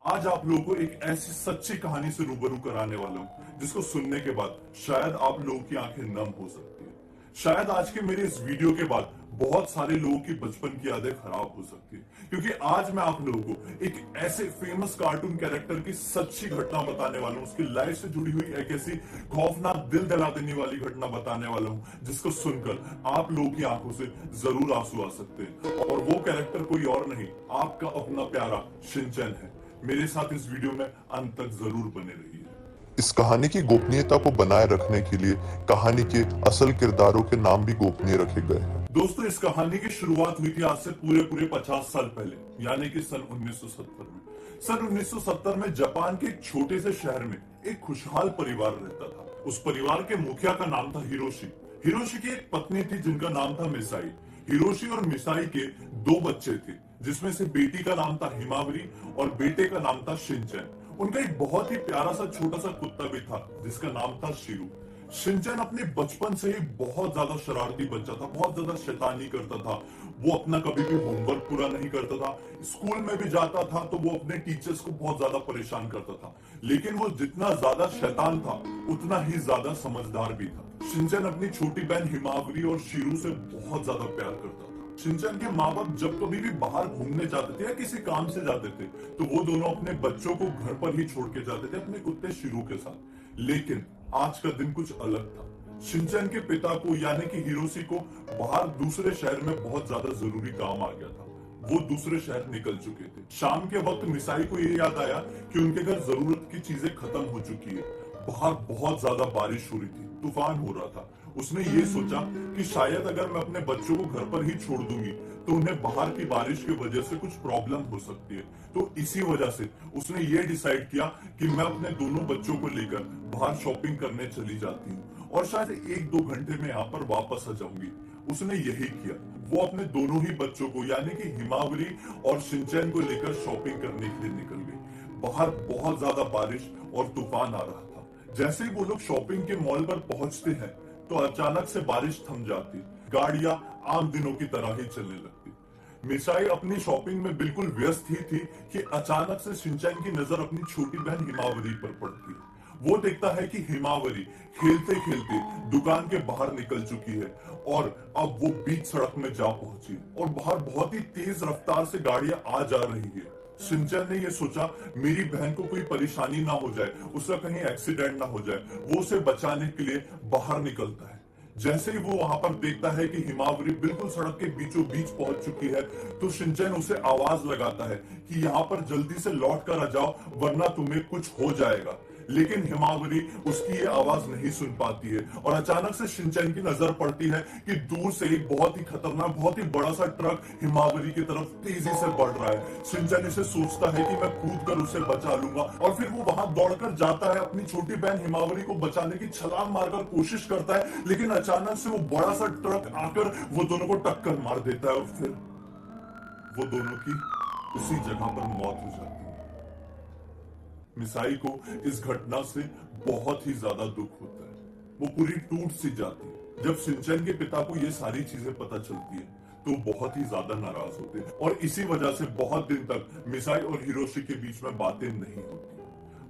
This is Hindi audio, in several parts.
आज आप लोगों को एक ऐसी सच्ची कहानी से रूबरू कराने वाला हूं जिसको सुनने के बाद शायद आप लोगों की आंखें नम हो सकती है। शायद आज के मेरे इस वीडियो के बाद बहुत सारे लोगों की बचपन की यादें खराब हो सकती है, क्योंकि आज मैं आप लोगों को एक ऐसे फेमस कार्टून कैरेक्टर की सच्ची घटना बताने वाला हूं। उसकी लाइफ से जुड़ी हुई एक ऐसी खौफनाक दिल दहला देने वाली घटना बताने वाला हूं जिसको सुनकर आप लोगों की आंखों से जरूर आंसू आ सकते हैं। और वो कैरेक्टर कोई और नहीं, आपका अपना प्यारा शिनचैन है। मेरे साथ इस वीडियो में अंत तक जरूर बने रहिए। इस कहानी की गोपनीयता को बनाए रखने के लिए कहानी के असल किरदारों के नाम भी गोपनीय रखे गए हैं। दोस्तों, इस कहानी की शुरुआत हुई थी आज से पूरे 50 साल पहले, यानी कि सन 1970 में। सन 1970 में जापान के एक छोटे से शहर में एक खुशहाल परिवार रहता था। उस परिवार के मुखिया का नाम था हिरोशी। हिरोशी की एक पत्नी थी जिनका नाम था मिसाई। हिरोशी और मिसाई के दो बच्चे थे, जिसमें से बेटी का नाम था हिमावरी और बेटे का नाम था शिनचैन। उनका एक बहुत ही प्यारा सा छोटा सा कुत्ता भी था जिसका नाम था शिरू। शिनचैन अपने बचपन से ही बहुत ज्यादा शरारती बच्चा था, बहुत ज्यादा शैतानी करता था। वो अपना कभी भी होमवर्क पूरा नहीं करता था। स्कूल में भी जाता था तो वो अपने टीचर्स को बहुत ज्यादा परेशान करता था। लेकिन वो जितना ज्यादा शैतान था उतना ही ज्यादा समझदार भी था। शिनचैन अपनी छोटी बहन हिमावरी और शिरू से बहुत ज्यादा प्यार करता था। शिनचैन के माँ बाप जब कभी भी बाहर घूमने जाते थे या किसी काम से जाते थे तो वो दोनों अपने बच्चों को घर पर ही छोड़ के जाते थे अपने कुत्ते शिरू के साथ। लेकिन आज का दिन कुछ अलग था। शिनचैन के पिता को यानी कि हिरोशी को बाहर दूसरे शहर में बहुत ज्यादा जरूरी काम आ गया था। वो दूसरे शहर निकल चुके थे। शाम के वक्त मिसाई को ये याद आया कि उनके घर जरूरत की चीजें खत्म हो चुकी है। बाहर बहुत ज्यादा बारिश हो रही थी, तूफान हो रहा था। उसने ये सोचा कि शायद अगर मैं अपने बच्चों को घर पर ही छोड़ दूंगी तो उन्हें बाहर की बारिश की वजह से कुछ प्रॉब्लम हो सकती है। तो इसी वजह से उसने ये डिसाइड किया कि मैं अपने दोनों बच्चों को लेकर बाहर शॉपिंग करने चली जाती हूँ और शायद 1-2 घंटे में यहाँ पर वापस आ जाऊंगी। उसने यही किया। वो अपने दोनों ही बच्चों को यानी कि हिमावरी और शिनचैन को लेकर शॉपिंग करने के लिए निकल गई। बाहर बहुत ज्यादा बारिश और तूफान आ रहा था। जैसे ही वो लोग शॉपिंग के मॉल पर पहुंचते हैं तो अचानक से बारिश थम जाती। गाड़ियां आम दिनों की तरह ही चलने लगती। मिसाई अपनी शॉपिंग में बिल्कुल व्यस्त ही थी कि अचानक से शिनचैन की नजर अपनी छोटी बहन हिमावरी पर पड़ती है। वो देखता है कि हिमावरी खेलते खेलते दुकान के बाहर निकल चुकी है और अब वो बीच सड़क में जा पहुंची और बाहर बहुत ही तेज रफ्तार से गाड़ियां आ जा रही है। शिनचैन ने ये सोचा मेरी बहन को कोई परेशानी ना हो जाए, उसका कहीं एक्सीडेंट ना हो जाए। वो उसे बचाने के लिए बाहर निकलता है। जैसे ही वो वहां पर देखता है कि हिमावरी बिल्कुल सड़क के बीचों बीच पहुंच चुकी है तो शिनचैन उसे आवाज लगाता है कि यहाँ पर जल्दी से लौट कर आ जाओ वरना तुम्हें कुछ हो जाएगा। लेकिन हिमावरी उसकी ये आवाज नहीं सुन पाती है और अचानक से शिनचैन की नजर पड़ती है कि दूर से एक बहुत ही खतरनाक, बहुत ही बड़ा सा ट्रक हिमावरी की तरफ तेजी से बढ़ रहा है। शिनचैन इसे सोचता है कि मैं कूद कर उसे बचा लूंगा और फिर वो वहां दौड़कर जाता है, अपनी छोटी बहन हिमावरी को बचाने की छलांग मारकर कोशिश करता है। लेकिन अचानक से वो बड़ा सा ट्रक आकर वो दोनों को टक्कर मार देता है और फिर वो दोनों की उसी जगह पर मौत हो जाती है। मिसाई को इस घटना से बहुत ही ज्यादा दुख होता है। वो पूरी टूट सी जाती है। जब शिनचैन के पिता को ये सारी चीजें पता चलती है तो बहुत ही ज्यादा नाराज होते हैं और इसी वजह से बहुत दिन तक मिसाई और हिरोशी के बीच में बातें नहीं होती।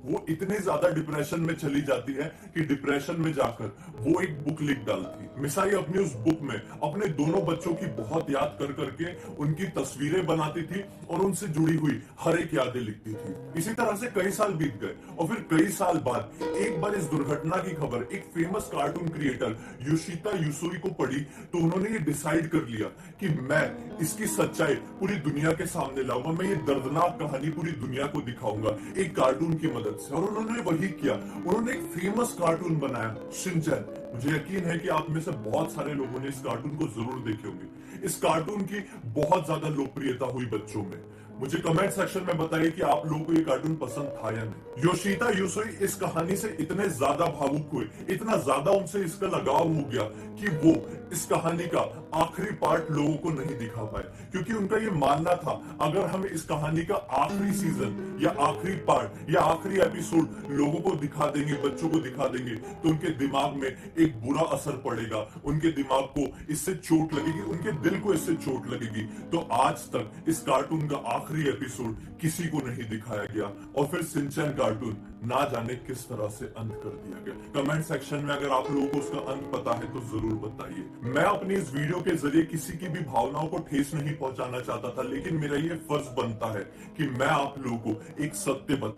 वो इतने ज्यादा डिप्रेशन में चली जाती है कि डिप्रेशन में जाकर वो एक बुक लिख डालती। मिसाई अपनी उस बुक में अपने दोनों बच्चों की बहुत याद कर करके उनकी तस्वीरें बनाती थी और उनसे जुड़ी हुई हर एक यादें लिखती थी। इसी तरह से कई साल बीत गए और फिर कई साल बाद एक बार इस दुर्घटना की खबर एक फेमस कार्टून क्रिएटर योशिता युसुई को पड़ी तो उन्होंने ये डिसाइड कर लिया कि मैं इसकी सच्चाई पूरी दुनिया के सामने लाऊंगा। मैं ये दर्दनाक कहानी पूरी दुनिया को दिखाऊंगा एक कार्टून की मदद से। और उन्होंने वही किया। उन्होंने एक फेमस कार्टून बनाया, शिनचैन। मुझे यकीन है कि आप में से बहुत सारे लोगों ने इस कार्टून को जरूर देखे होंगे। इस कार्टून की बहुत ज्यादा लोकप्रियता हुई बच्चों में। मुझे कमेंट सेक्शन में बताइए कि आप लोगों को ये कार्टून पसंद था या नहीं। योशिता युसुई इस कहानी से इतने ज्यादा भावुक हुए, इतना ज्यादा उनसे इसका लगाव हो गया कि वो इस कहानी का आखिरी पार्ट लोगों को नहीं दिखा पाए, क्योंकि उनका ये मानना था अगर हम इस कहानी का आखिरी सीजन या आखिरी पार्ट या आखिरी एपिसोड लोगों को दिखा देंगे, बच्चों को दिखा देंगे, तो उनके दिमाग में एक बुरा असर पड़ेगा, उनके दिमाग को इससे चोट लगेगी, उनके दिल को इससे चोट लगेगी। तो आज तक इस कार्टून का आखिरी एपिसोड किसी को नहीं दिखाया गया, और फिर शिनचैन कार्टून ना जाने किस तरह से अंत कर दिया गया। कमेंट सेक्शन में अगर आप लोगों को उसका अंत पता है तो जरूर बताइए। मैं अपनी इस वीडियो के जरिए किसी की भी भावनाओं को ठेस नहीं पहुंचाना चाहता था, लेकिन मेरा ये फर्ज बनता है कि मैं आप लोगों को एक सत्य बता